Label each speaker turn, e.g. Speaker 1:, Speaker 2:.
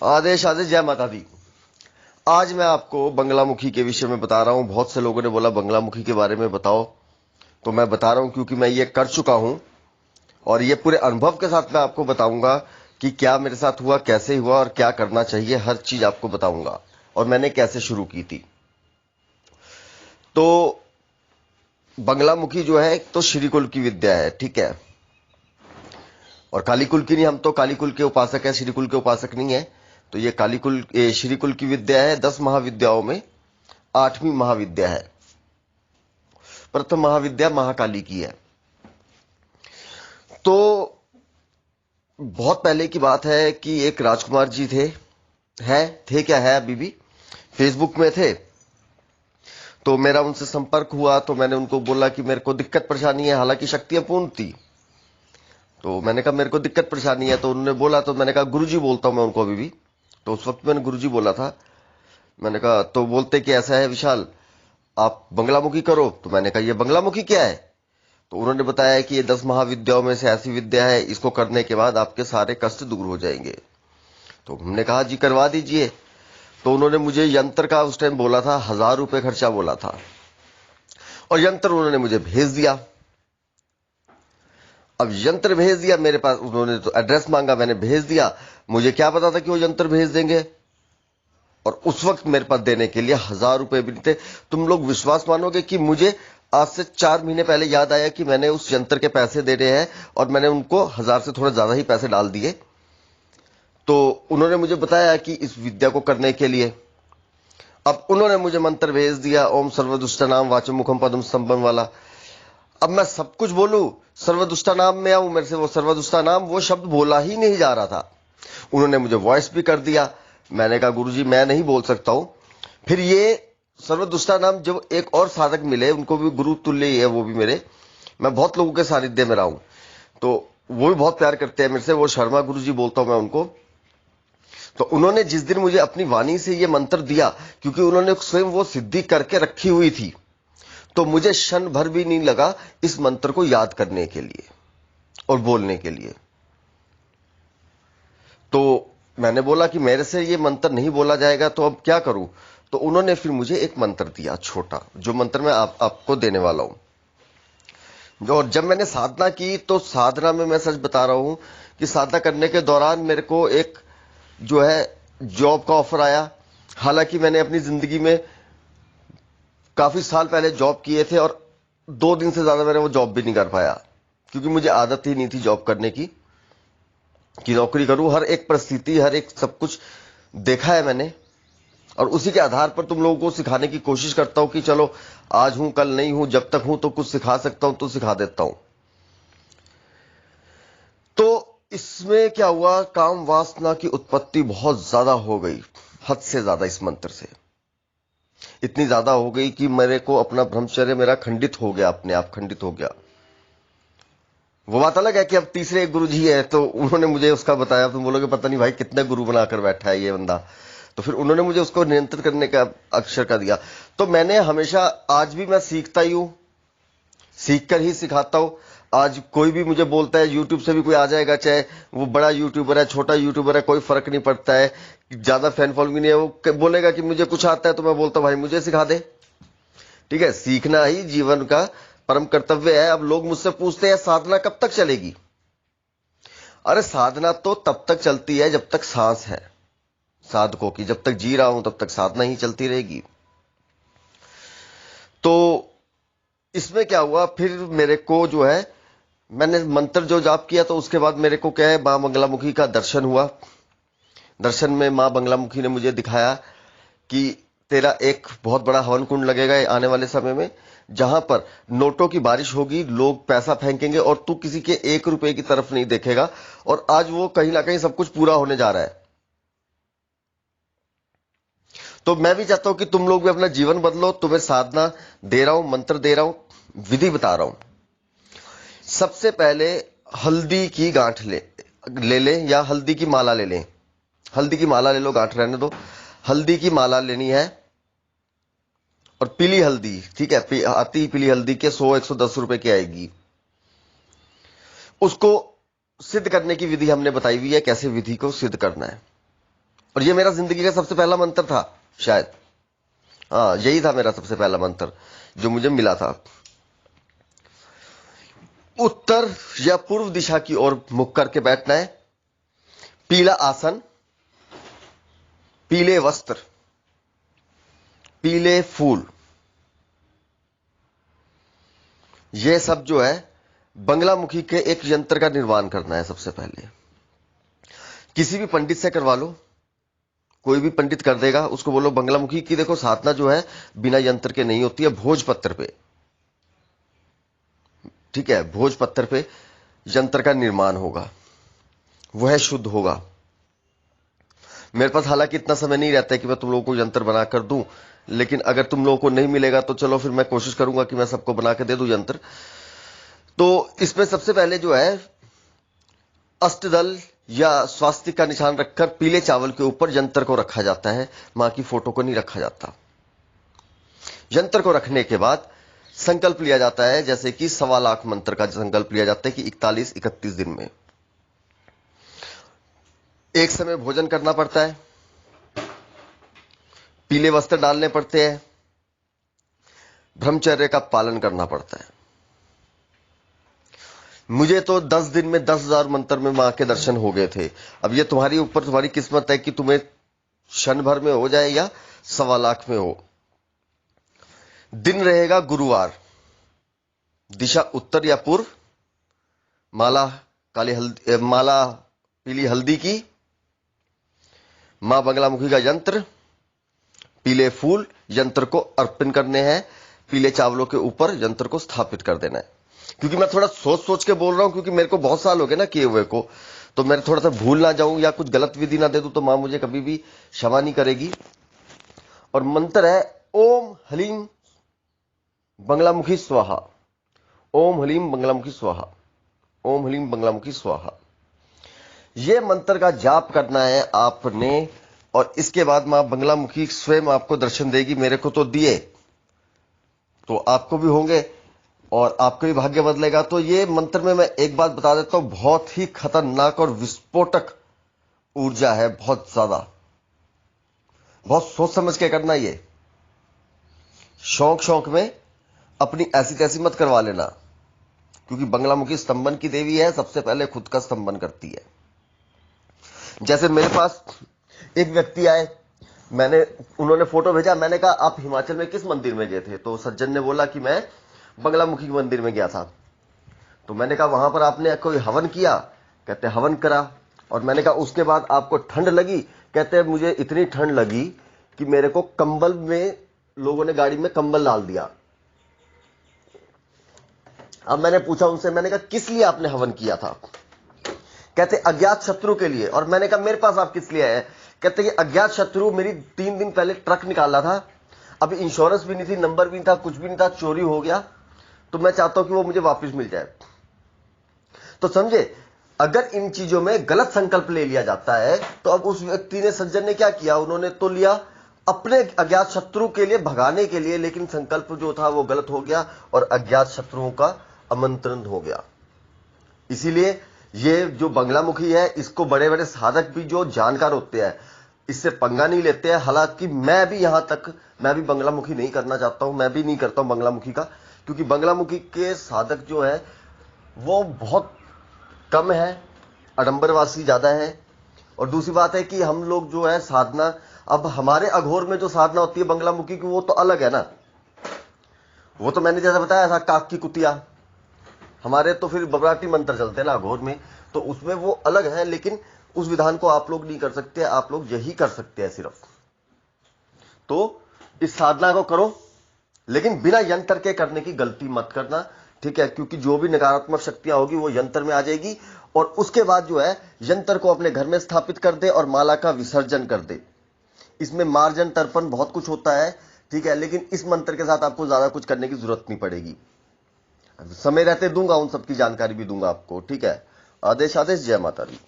Speaker 1: आदेश आदेश, जय माता दी। आज मैं आपको बंगलामुखी के विषय में बता रहा हूं। बहुत से लोगों ने बोला बंगलामुखी के बारे में बताओ, तो मैं बता रहा हूं क्योंकि मैं ये कर चुका हूं और ये पूरे अनुभव के साथ मैं आपको बताऊंगा कि क्या मेरे साथ हुआ, कैसे हुआ और क्या करना चाहिए। हर चीज आपको बताऊंगा और मैंने कैसे शुरू की थी। तो बंगलामुखी जो है तो श्रीकुल की विद्या है, ठीक है। और कालीकुल की नहीं, हम तो कालीकुल के उपासक है, श्रीकुल के उपासक नहीं है। तो ये कालीकुल श्रीकुल की विद्या है। 10 महाविद्याओं में 8वीं महाविद्या है। प्रथम महाविद्या महाकाली की है। तो बहुत पहले की बात है कि एक राजकुमार जी थे क्या है अभी भी, फेसबुक में थे। तो मेरा उनसे संपर्क हुआ तो मैंने उनको बोला कि मेरे को दिक्कत परेशानी है, हालांकि शक्तियां पूर्ण थी। तो मैंने कहा मेरे को दिक्कत परेशानी है। तो उन्होंने बोला, तो मैंने कहा गुरुजी बोलता हूं मैं उनको अभी भी। तो उस वक्त मैंने गुरुजी बोला था। मैंने कहा, तो बोलते कि ऐसा है विशाल, आप बंगलामुखी करो। तो मैंने कहा ये बंगलामुखी क्या है? तो उन्होंने बताया कि ये 10 महाविद्याओं में से ऐसी विद्या है, इसको करने के बाद आपके सारे कष्ट दूर हो जाएंगे। तो हमने कहा जी करवा दीजिए। तो उन्होंने मुझे यंत्र का उस टाइम बोला था, 1000 रुपए खर्चा बोला था और यंत्र उन्होंने मुझे भेज दिया। अब यंत्र भेज दिया मेरे पास, उन्होंने तो एड्रेस मांगा, मैंने भेज दिया। मुझे क्या पता था कि वो यंत्र भेज देंगे। और उस वक्त मेरे पास देने के लिए 1000 रुपए भी नहीं थे। तुम लोग विश्वास मानोगे कि मुझे आज से 4 महीने पहले याद आया कि मैंने उस यंत्र के पैसे देने हैं और मैंने उनको 1000 से थोड़ा ज्यादा ही पैसे डाल दिए। तो उन्होंने मुझे बताया कि इस विद्या को करने के लिए अब उन्होंने मुझे मंत्र भेज दिया, ओम सर्वदुष्टानाम वाचम मुखम पदम स्तंभम वाला। अब मैं सब कुछ बोलूं, सर्वदुष्टानाम में आऊं, मेरे से वो सर्वदुष्टानाम वो शब्द बोला ही नहीं जा रहा था। उन्होंने मुझे वॉइस भी कर दिया। मैंने कहा गुरुजी मैं नहीं बोल सकता हूं। फिर ये सर्वदुष्टानाम जब एक और साधक मिले, उनको भी गुरु तुल्य ही है वो भी मेरे, मैं बहुत लोगों के सानिध्य में रहा हूं, तो वो भी बहुत प्यार करते हैं मेरे से, वो शर्मा गुरुजी बोलता हूं मैं उनको। तो उन्होंने जिस दिन मुझे अपनी वाणी से ये मंत्र दिया, क्योंकि उन्होंने स्वयं वो सिद्धि करके रखी हुई थी, तो मुझे क्षण भर भी नहीं लगा इस मंत्र को याद करने के लिए और बोलने के लिए। तो मैंने बोला कि मेरे से ये मंत्र नहीं बोला जाएगा, तो अब क्या करूं? तो उन्होंने फिर मुझे एक मंत्र दिया छोटा, जो मंत्र मैं आपको देने वाला हूं। और जब मैंने साधना की, तो साधना में मैं सच बता रहा हूं कि साधना करने के दौरान मेरे को एक जो है जॉब का ऑफर आया। हालांकि मैंने अपनी जिंदगी में काफी साल पहले जॉब किए थे और 2 दिन से ज्यादा मैंने वो जॉब भी नहीं कर पाया, क्योंकि मुझे आदत ही नहीं थी जॉब करने की, कि नौकरी करूं। हर एक परिस्थिति, हर एक सब कुछ देखा है मैंने और उसी के आधार पर तुम लोगों को सिखाने की कोशिश करता हूं कि चलो आज हूं कल नहीं हूं, जब तक हूं तो कुछ सिखा सकता हूं तो सिखा देता हूं। तो इसमें क्या हुआ, काम वासना की उत्पत्ति बहुत ज्यादा हो गई, हद से ज्यादा। इस मंत्र से इतनी ज्यादा हो गई कि मेरे को अपना ब्रह्मचर्य मेरा खंडित हो गया, अपने आप खंडित हो गया। वो बात अलग है कि अब तीसरे एक गुरु जी है, तो उन्होंने मुझे उसका बताया। तुम बोलोगे पता नहीं भाई कितने गुरु बनाकर बैठा है ये बंदा। तो फिर उन्होंने मुझे उसको नियंत्रित करने का अक्षर का दिया। तो मैंने हमेशा, आज भी मैं सीखता ही हूं, सीख कर ही सिखाता हूं। आज कोई भी मुझे बोलता है, यूट्यूब से भी कोई आ जाएगा, चाहे वो बड़ा यूट्यूबर है छोटा यूट्यूबर है, कोई फर्क नहीं पड़ता है, ज्यादा फैन फॉलोइंग नहीं है, वो बोलेगा कि मुझे कुछ आता है, तो मैं बोलता हूं भाई मुझे सिखा दे। ठीक है, सीखना ही जीवन का परम कर्तव्य है। अब लोग मुझसे पूछते हैं साधना कब तक चलेगी? अरे साधना तो तब तक चलती है जब तक सांस है साधकों की। जब तक जी रहा हूं तब तक साधना ही चलती रहेगी। तो इसमें क्या हुआ, फिर मेरे को जो है, मैंने मंत्र जो जाप किया, तो उसके बाद मेरे को क्या है, मां बंगलामुखी का दर्शन हुआ। दर्शन में मां बंगलामुखी ने मुझे दिखाया कि तेरा एक बहुत बड़ा हवन कुंड लगेगा आने वाले समय में, जहां पर नोटों की बारिश होगी, लोग पैसा फेंकेंगे और तू किसी के 1 रुपए की तरफ नहीं देखेगा। और आज वो कहीं ना कहीं सब कुछ पूरा होने जा रहा है। तो मैं भी चाहता हूं कि तुम लोग भी अपना जीवन बदलो। तुम्हें साधना दे रहा हूं, मंत्र दे रहा हूं, विधि बता रहा हूं। सबसे पहले हल्दी की गांठ ले लें या हल्दी की माला ले लें। हल्दी की माला ले लो, गांठ रहने दो। हल्दी की माला लेनी है और पीली हल्दी, ठीक है, आती पीली हल्दी के 100-110 रुपए की आएगी। उसको सिद्ध करने की विधि हमने बताई हुई है, कैसे विधि को सिद्ध करना है। और ये मेरा जिंदगी का सबसे पहला मंत्र था शायद। हाँ, यही था मेरा सबसे पहला मंत्र जो मुझे मिला था। उत्तर या पूर्व दिशा की ओर मुख करके बैठना है, पीला आसन, पीले वस्त्र, पीले फूल, यह सब जो है बंगलामुखी के एक यंत्र का निर्माण करना है। सबसे पहले किसी भी पंडित से करवा लो, कोई भी पंडित कर देगा, उसको बोलो बंगलामुखी की देखो साधना जो है बिना यंत्र के नहीं होती है, भोजपत्र पे, ठीक है, भोजपत्र पे यंत्र का निर्माण होगा, वह शुद्ध होगा। मेरे पास हालांकि इतना समय नहीं रहता है कि मैं तुम लोगों को यंत्र बना कर दूं, लेकिन अगर तुम लोगों को नहीं मिलेगा तो चलो फिर मैं कोशिश करूंगा कि मैं सबको बना के दे दूं यंत्र। तो इसमें सबसे पहले जो है अष्टदल या स्वास्तिक का निशान रखकर पीले चावल के ऊपर यंत्र को रखा जाता है, मां की फोटो को नहीं रखा जाता। यंत्र को रखने के बाद संकल्प लिया जाता है, जैसे कि 1.25 लाख मंत्र का संकल्प लिया जाता है कि 41-31 दिन में एक समय भोजन करना पड़ता है, पीले वस्त्र डालने पड़ते हैं, ब्रह्मचर्य का पालन करना पड़ता है। मुझे तो 10 दिन में 10,000 मंत्र में मां के दर्शन हो गए थे। अब ये तुम्हारी ऊपर, तुम्हारी किस्मत है कि तुम्हें क्षण भर में हो जाए या 1.25 लाख में हो। दिन रहेगा गुरुवार, दिशा उत्तर या पूर्व, माला पीली हल्दी की, मां बंगलामुखी का यंत्र, पीले फूल यंत्र को अर्पण करने हैं, पीले चावलों के ऊपर यंत्र को स्थापित कर देना है। क्योंकि मैं थोड़ा सोच सोच के बोल रहा हूं, क्योंकि मेरे को बहुत साल हो गए ना किए हुए को, तो मैं थोड़ा सा भूल ना जाऊं या कुछ गलत विधि ना दे दूं तो मां मुझे कभी भी क्षमा नहीं करेगी। और मंत्र है ओम हलीम बंगलामुखी स्वाहा, ओम हलीम बंगलामुखी स्वाहा, ओम हलीम बंगलामुखी स्वाहा। यह मंत्र का जाप करना है आपने, और इसके बाद मां बंगलामुखी स्वयं आपको दर्शन देगी। मेरे को तो दिए तो आपको भी होंगे और आपका भी भाग्य बदलेगा। तो ये मंत्र में मैं एक बात बता देता हूं, बहुत ही खतरनाक और विस्फोटक ऊर्जा है, बहुत ज्यादा, बहुत सोच समझ के करना। ये शौक शौक में अपनी ऐसी तैसी मत करवा लेना, क्योंकि बंगलामुखी स्तंभन की देवी है, सबसे पहले खुद का स्तंभन करती है। जैसे मेरे पास एक व्यक्ति आए, उन्होंने फोटो भेजा, मैंने कहा आप हिमाचल में किस मंदिर में गए थे? तो सज्जन ने बोला कि मैं बंगलामुखी के मंदिर में गया था। तो मैंने कहा वहां पर आपने कोई हवन किया? कहते हवन करा। और मैंने कहा उसके बाद आपको ठंड लगी? कहते मुझे इतनी ठंड लगी कि मेरे को कंबल में, लोगों ने गाड़ी में कंबल डाल दिया। अब मैंने पूछा उनसे, मैंने कहा किस लिए आपने हवन किया था? कहते अज्ञात शत्रु के लिए। और मैंने कहा मेरे पास आप किस लिए आए? कहते कि अज्ञात शत्रु मेरी 3 दिन पहले ट्रक निकाला था, अभी इंश्योरेंस भी नहीं थी, नंबर भी नहीं था, कुछ भी नहीं था, चोरी हो गया, तो मैं चाहता हूं कि वो मुझे वापस मिल जाए। तो समझे, अगर इन चीजों में गलत संकल्प ले लिया जाता है तो अब उस व्यक्ति ने, सज्जन ने क्या किया, उन्होंने तो लिया अपने अज्ञात शत्रु के लिए, भगाने के लिए, लेकिन संकल्प जो था वो गलत हो गया और अज्ञात शत्रुओं का आमंत्रण हो गया। इसीलिए ये जो बंगलामुखी है, इसको बड़े बड़े साधक भी जो जानकार होते हैं इससे पंगा नहीं लेते हैं। हालांकि मैं भी यहां तक, मैं भी बंगलामुखी नहीं करना चाहता हूं, मैं भी नहीं करता हूं बंगलामुखी का, क्योंकि बंगलामुखी के साधक जो है वो बहुत कम है, आडंबरवासी ज्यादा है। और दूसरी बात है कि हम लोग जो है साधना, अब हमारे अघोर में जो साधना होती है बंगलामुखी की, वो तो अलग है ना। वो तो मैंने जैसा बताया था काक की कुतिया, हमारे तो फिर बबराटी मंत्र चलते हैं ना अघोर में, तो उसमें वो अलग है। लेकिन उस विधान को आप लोग नहीं कर सकते, आप लोग यही कर सकते हैं सिर्फ। तो इस साधना को करो, लेकिन बिना यंत्र के करने की गलती मत करना, ठीक है? क्योंकि जो भी नकारात्मक शक्तियां होगी वो यंत्र में आ जाएगी। और उसके बाद जो है यंत्र को अपने घर में स्थापित कर दे और माला का विसर्जन कर दे। इसमें मार्जन तर्पण बहुत कुछ होता है, ठीक है? लेकिन इस मंत्र के साथ आपको ज्यादा कुछ करने की जरूरत नहीं पड़ेगी। समय रहते दूंगा, उन सबकी जानकारी भी दूंगा आपको, ठीक है? आदेश आदेश, जय माता दी।